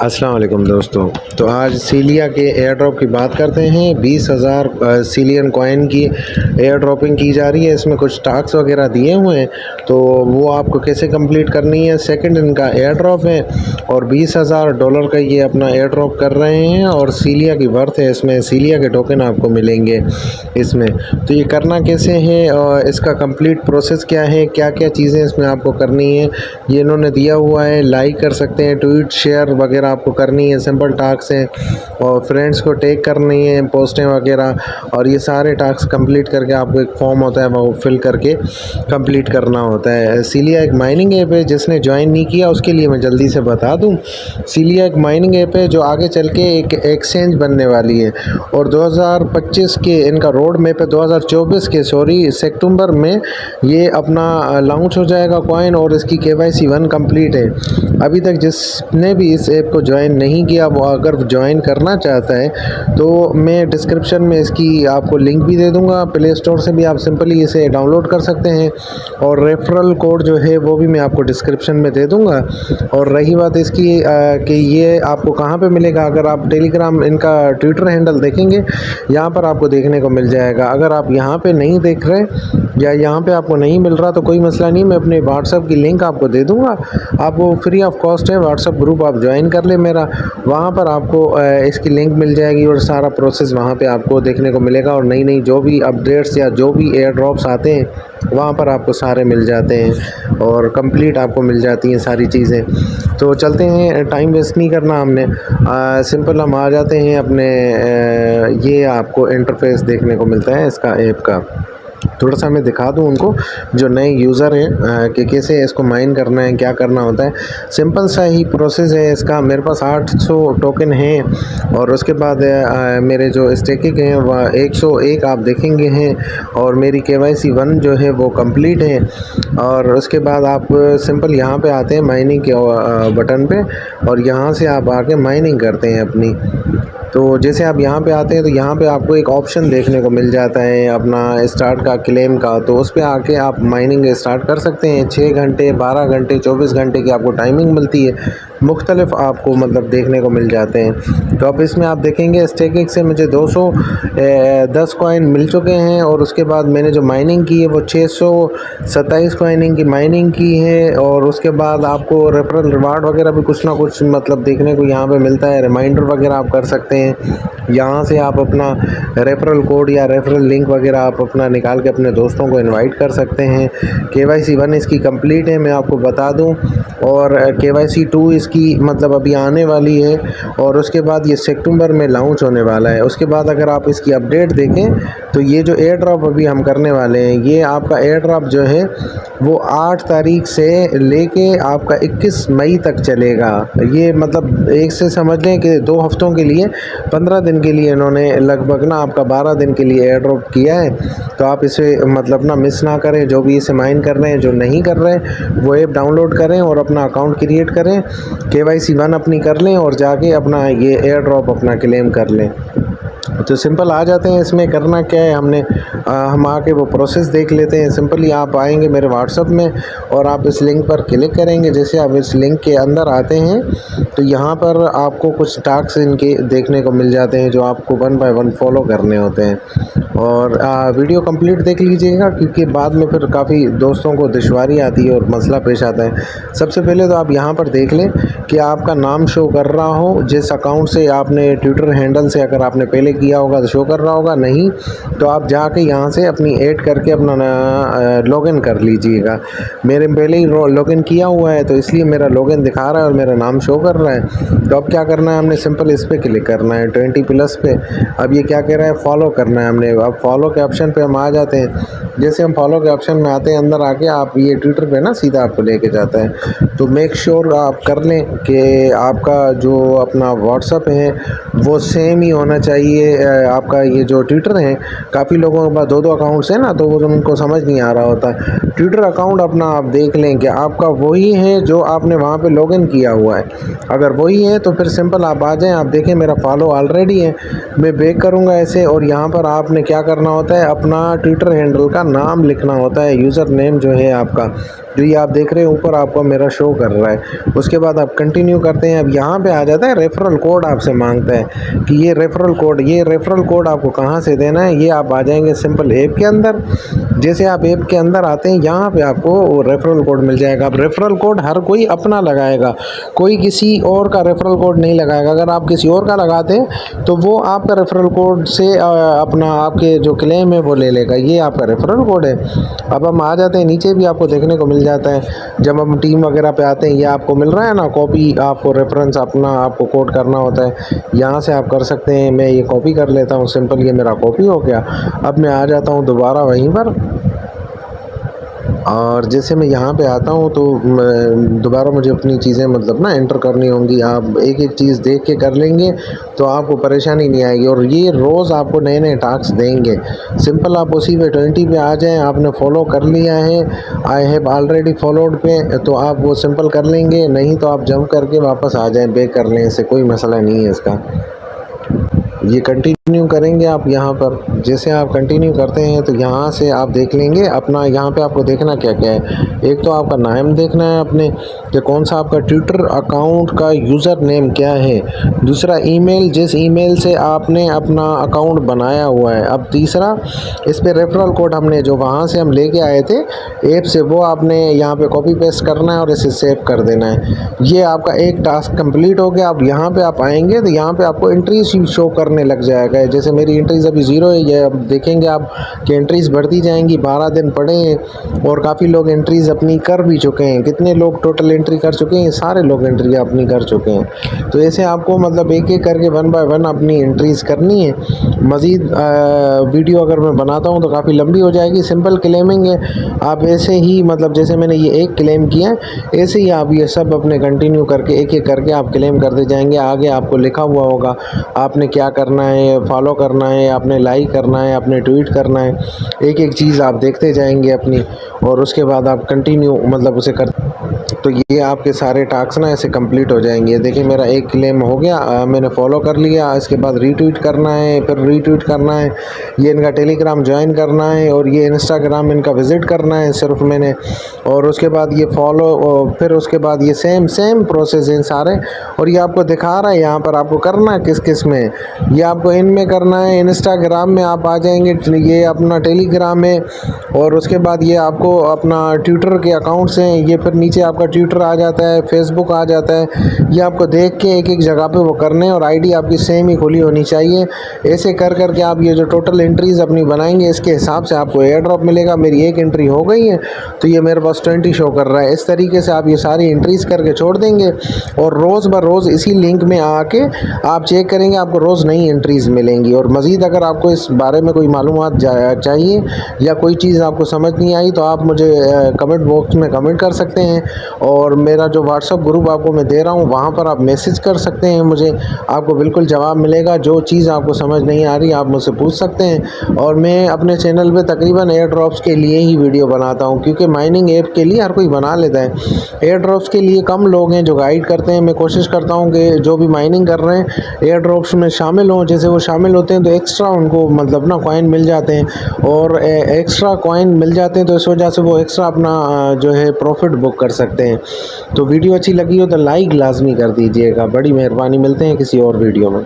अस्सलाम वालेकुम दोस्तों। तो आज सीलिया के एयर ड्रॉप की बात करते हैं। 20,000 सीलियन कॉइन की एयर ड्रॉपिंग की जा रही है। इसमें कुछ टास्क वगैरह दिए हुए हैं, तो वो आपको कैसे कंप्लीट करनी है। सेकंड इनका एयर ड्रॉप है और $20,000 का ये अपना एयर ड्रॉप कर रहे हैं और सीलिया की वर्थ है। इसमें सीलिया के टोकन आपको मिलेंगे इसमें। तो ये करना कैसे है और इसका कंप्लीट प्रोसेस क्या है, क्या क्या चीज़ें इसमें आपको करनी है, ये इन्होंने दिया हुआ है। लाइक कर सकते हैं, ट्वीट शेयर वगैरह आपको करनी है, सिंपल टास्क है। और फ्रेंड्स को टैग करनी है, पोस्टें वगैरह, और ये सारे टास्क कंप्लीट करके आपको एक फॉर्म होता है वो फिल करके कंप्लीट करना होता है। सीलिया एक माइनिंग ऐप है, जिसने ज्वाइन नहीं किया उसके लिए मैं जल्दी से बता दूं। सीलिया एक माइनिंग ऐप है जो आगे चल के एक एक्सचेंज बनने वाली है और 2025 के इनका रोड मैप है, 2024 के सितंबर में ये अपना लॉन्च हो जाएगा कॉइन और इसकी KYC 1 कंप्लीट है। अभी तक जिसने भी इस ऐप को ज्वाइन नहीं किया, वो अगर ज्वाइन करना चाहता है तो मैं डिस्क्रिप्शन में इसकी आपको लिंक भी दे दूंगा। प्ले स्टोर से भी आप सिंपली इसे डाउनलोड कर सकते हैं और रेफरल कोड जो है वो भी मैं आपको डिस्क्रिप्शन में दे दूंगा। और रही बात इसकी कि ये आपको कहाँ पे मिलेगा, अगर आप टेलीग्राम इनका ट्विटर हैंडल देखेंगे, यहाँ पर आपको देखने को मिल जाएगा। अगर आप यहाँ पे नहीं देख रहे या यहाँ पे आपको नहीं मिल रहा तो कोई मसला नहीं, मैं अपने व्हाट्सअप की लिंक आपको दे दूँगा। आपको फ्री ऑफ कॉस्ट है, व्हाट्सअप ग्रुप आप ज्वाइन कर ले मेरा, वहाँ पर आपको इसकी लिंक मिल जाएगी और सारा प्रोसेस वहाँ पे आपको देखने को मिलेगा। और नई नई जो भी अपडेट्स या जो भी एयर ड्रॉप्स आते हैं वहाँ पर आपको सारे मिल जाते हैं और कंप्लीट आपको मिल जाती हैं सारी चीज़ें। तो चलते हैं, टाइम वेस्ट नहीं करना हमने, सिंपल हम आ जाते हैं अपने ये आपको इंटरफेस देखने को मिलता है इसका ऐप का। थोड़ा सा मैं दिखा दूं उनको जो नए यूज़र हैं कि कैसे इसको माइन करना है, क्या करना होता है। सिंपल सा ही प्रोसेस है इसका। मेरे पास 800 टोकन हैं और उसके बाद मेरे जो स्टेकिंग हैं वह 101 आप देखेंगे हैं और मेरी KYC 1 जो है वो कंप्लीट है। और उसके बाद आप सिंपल यहाँ पे आते हैं माइनिंग के बटन पे और यहाँ से आप आके माइनिंग करते हैं अपनी। तो जैसे आप यहाँ पे आते हैं तो यहाँ पे आपको एक ऑप्शन देखने को मिल जाता है अपना स्टार्ट का, क्लेम का। तो उस पर आके आप माइनिंग स्टार्ट कर सकते हैं। 6 घंटे, 12 घंटे, 24 घंटे की आपको टाइमिंग मिलती है, मुख्तलिफ आपको मतलब देखने को मिल जाते हैं। तो अब इसमें आप देखेंगे स्टेकिंग से मुझे 210 कॉइन मिल चुके हैं और उसके बाद मैंने जो माइनिंग की है वो 627 कॉइनिंग की माइनिंग की है। और उसके बाद आपको रेफरल रिवार्ड वगैरह भी कुछ ना कुछ मतलब देखने को यहाँ पे मिलता है। रिमाइंडर वगैरह आप कर सकते हैं, यहाँ से आप अपना रेफरल कोड या रेफरल लिंक वगैरह आप अपना निकाल के अपने दोस्तों को इनवाइट कर सकते हैं। KYC 1 इसकी कंप्लीट है, मैं आपको बता दूं, और KYC 2 इसकी मतलब अभी आने वाली है और उसके बाद ये सितंबर में लॉन्च होने वाला है। उसके बाद अगर आप इसकी अपडेट देखें तो ये जो एयर ड्रॉप अभी हम करने वाले हैं, ये आपका एयर ड्रॉप जो है वो 8 तारीख से लेके आपका 21 मई तक चलेगा। ये मतलब एक से समझ लें कि 2 हफ्तों के लिए, 15 दिन के लिए इन्होंने लगभग ना आपका 12 दिन के लिए एयर ड्रॉप किया है। तो आप इसे मतलब ना मिस ना करें। जो भी इसे माइन कर रहे हैं, जो नहीं कर रहे हैं, वो ऐप डाउनलोड करें और अपना अकाउंट क्रिएट करें, KYC 1 अपनी कर लें और जाके अपना ये एयर ड्रॉप अपना क्लेम कर लें। तो सिंपल आ जाते हैं। इसमें करना क्या है, हम आके वो प्रोसेस देख लेते हैं। सिंपली आप आएंगे मेरे व्हाट्सअप में और आप इस लिंक पर क्लिक करेंगे। जैसे आप इस लिंक के अंदर आते हैं तो यहाँ पर आपको कुछ टास्क इनके देखने को मिल जाते हैं जो आपको 1 बाय 1 फॉलो करने होते हैं। और वीडियो कंप्लीट देख लीजिएगा क्योंकि बाद में फिर काफ़ी दोस्तों को दुश्वारी आती है और मसला पेश आता है। सबसे पहले तो आप यहाँ पर देख लें कि आपका नाम शो कर रहा हो, जिस अकाउंट से आपने ट्विटर हैंडल से अगर आपने पहले किया होगा तो शो कर रहा होगा, नहीं तो आप जाके यहाँ से अपनी ऐड करके अपना लॉगिन कर लीजिएगा। मेरे पहले ही लॉगिन किया हुआ है तो इसलिए मेरा लॉगिन दिखा रहा है और मेरा नाम शो कर रहा है। तो अब क्या करना है, हमने सिंपल इस पर क्लिक करना है 20+ पे। अब ये क्या कह रहा है, फॉलो करना है हमने। अब फॉलो के ऑप्शन पे हम आ जाते हैं। जैसे हम फॉलो के ऑप्शन में आते हैं, अंदर आके आप ये ट्विटर पे ना सीधा आपको लेके जाता है। तो मेक श्योर आप कर लें कि आपका जो अपना व्हाट्सअप है वो सेम ही होना चाहिए। आपका ये जो ट्विटर है, काफ़ी लोगों के पास 2-2 अकाउंट्स हैं ना, तो वो उनको समझ नहीं आ रहा होता। ट्विटर अकाउंट अपना आप देख लें कि आपका वही है जो आपने वहाँ पे लॉगिन किया हुआ है। अगर वही है तो फिर सिंपल आप आ जाएं। आप देखें मेरा फॉलो ऑलरेडी है, मैं बैक करूँगा ऐसे और यहाँ पर आपने क्या करना होता है, अपना ट्विटर हैंडल का नाम लिखना होता है, यूज़र नेम जो है आपका, जो ये आप देख रहे हैं ऊपर आपको मेरा शो कर रहा है। उसके बाद आप कंटिन्यू करते हैं। अब यहाँ पे आ जाता है रेफरल कोड आपसे मांगता है कि ये रेफरल कोड आपको कहाँ से देना है। ये आप आ जाएंगे सिंपल ऐप के अंदर। जैसे आप ऐप के अंदर आते हैं यहाँ पे आपको वो रेफरल कोड मिल जाएगा। अब रेफरल कोड हर कोई अपना लगाएगा, कोई किसी और का रेफरल कोड नहीं लगाएगा। अगर आप किसी और का लगाते हैं तो वो आपका रेफरल कोड से अपना आपके जो क्लेम है वो ले लेगा। ये आपका रेफरल कोड है। अब हम आ जाते हैं नीचे, भी आपको देखने को मिल जाता है जब हम टीम वगैरह पे आते हैं। ये आपको मिल रहा है ना, कॉपी आपको रेफरेंस अपना आपको कोड करना होता है, यहाँ से आप कर सकते हैं। मैं ये कॉपी कर लेता हूँ सिंपल, ये मेरा कॉपी हो गया। अब मैं आ जाता हूँ दोबारा वहीं पर, और जैसे मैं यहाँ पे आता हूँ तो दोबारा मुझे अपनी चीज़ें मतलब ना एंटर करनी होंगी। आप एक एक चीज़ देख के कर लेंगे तो आपको परेशानी नहीं आएगी। और ये रोज़ आपको नए नए टास्क देंगे। सिंपल आप उसी पे 20 पे आ जाएं। आपने फॉलो कर लिया है, आई हैव ऑलरेडी फॉलोड पे, तो आप वो सिंपल कर लेंगे। नहीं तो आप जंप करके वापस आ जाएं, बैक कर लें, इससे कोई मसला नहीं है इसका। ये कंटिन्यू करेंगे आप यहाँ पर। जैसे आप कंटिन्यू करते हैं तो यहाँ से आप देख लेंगे अपना, यहाँ पे आपको देखना क्या क्या है। एक तो आपका नाम देखना है अपने कि कौन सा आपका ट्विटर अकाउंट का यूज़र नेम क्या है। दूसरा ईमेल, जिस ईमेल से आपने अपना अकाउंट बनाया हुआ है। अब तीसरा, इस पर रेफरल कोड हमने जो वहाँ से हम लेके आए थे ऐप से, वो आपने यहाँ पे कॉपी पेस्ट करना है और इसे सेव कर देना है। ये आपका एक टास्क कंप्लीट हो गया। अब यहाँ पे आप आएंगे तो यहाँ पे आपको एंट्रीज शो करने लग जाएगा। जैसे मेरी एंट्रीज अभी 0 है, ये अब देखेंगे आप कि एंट्रीज बढ़ती जाएंगी। 12 दिन पड़े हैं और काफ़ी लोग एंट्रीज अपनी कर भी चुके हैं। कितने लोग टोटल एंट्री कर चुके हैं? सारे लोग एंट्री अपनी कर चुके हैं। तो ऐसे आपको मतलब एक एक करके 1 बाय 1 अपनी एंट्रीज करनी है। मज़ीद वीडियो अगर मैं बनाता हूँ तो काफ़ी लंबी हो जाएगी। सिंपल क्लेमिंग है। आप ऐसे ही मतलब जैसे मैंने ये एक क्लेम किया है, ऐसे ही आप ये सब अपने कंटिन्यू करके एक एक करके आप क्लेम करते जाएंगे। आगे आपको लिखा हुआ होगा आपने क्या करना है, फॉलो करना है, आपने लाइक करना है, आपने ट्वीट करना है। एक एक चीज़ आप देखते जाएंगे अपनी, और उसके बाद आप कंटिन्यू मतलब उसे कर, तो ये आपके सारे टास्क ना ऐसे कंप्लीट हो जाएंगे। देखिए मेरा एक क्लेम हो गया, मैंने फॉलो कर लिया। इसके बाद रीट्वीट करना है, फिर रीट्वीट करना है, ये इनका टेलीग्राम ज्वाइन करना है, और ये इंस्टाग्राम इनका विज़िट करना है सिर्फ मैंने। और उसके बाद ये फॉलो, फिर उसके बाद ये सेम प्रोसेस है सारे। और ये आपको दिखा रहा है यहाँ पर आपको करना है किस किस में। ये आपको इनमें करना है, इंस्टाग्राम में आप आ जाएंगे, ये अपना टेलीग्राम है, और उसके बाद ये आपको अपना ट्विटर के अकाउंट्स हैं। ये फिर नीचे आपका ट्विटर आ जाता है, फेसबुक आ जाता है। ये आपको देख के एक एक जगह पे वो करने हैं, और आईडी आपकी सेम ही खुली होनी चाहिए। ऐसे कर कर के आप ये जो टोटल एंट्रीज़ अपनी बनाएंगे, इसके हिसाब से आपको एयर ड्रॉप मिलेगा। मेरी एक एंट्री हो गई है तो ये मेरे पास 20 शो कर रहा है। इस तरीके से आप ये सारी एंट्रीज़ करके छोड़ देंगे, और रोज़ ब रोज़ इसी लिंक में आके आप चेक करेंगे, आपको रोज़ नई एंट्रीज़ मिलेंगी। और मज़ीद अगर आपको इस बारे में कोई मालूमात चाहिए या कोई चीज़ आपको समझ नहीं आई तो आप मुझे कमेंट बॉक्स में कमेंट कर सकते हैं। और मेरा जो व्हाट्सअप ग्रुप आपको मैं दे रहा हूँ वहाँ पर आप मैसेज कर सकते हैं मुझे, आपको बिल्कुल जवाब मिलेगा। जो चीज़ आपको समझ नहीं आ रही आप मुझसे पूछ सकते हैं। और मैं अपने चैनल पे तकरीबन एयर ड्रॉप्स के लिए ही वीडियो बनाता हूँ, क्योंकि माइनिंग ऐप के लिए हर कोई बना लेता है, एयर ड्रॉप्स के लिए कम लोग हैं जो गाइड करते हैं। मैं कोशिश करता हूँ कि जो भी माइनिंग कर रहे हैं एयर ड्रॉप्स में शामिल हों। जैसे वो शामिल होते हैं तो एक्स्ट्रा उनको मतलब ना कॉइन मिल जाते हैं, और एक्स्ट्रा कॉइन मिल जाते हैं तो इस वजह से वो एक्स्ट्रा अपना जो है प्रॉफिट बुक कर सकते हैं। तो वीडियो अच्छी लगी हो तो लाइक लाजमी कर दीजिएगा, बड़ी मेहरबानी। मिलते हैं किसी और वीडियो में।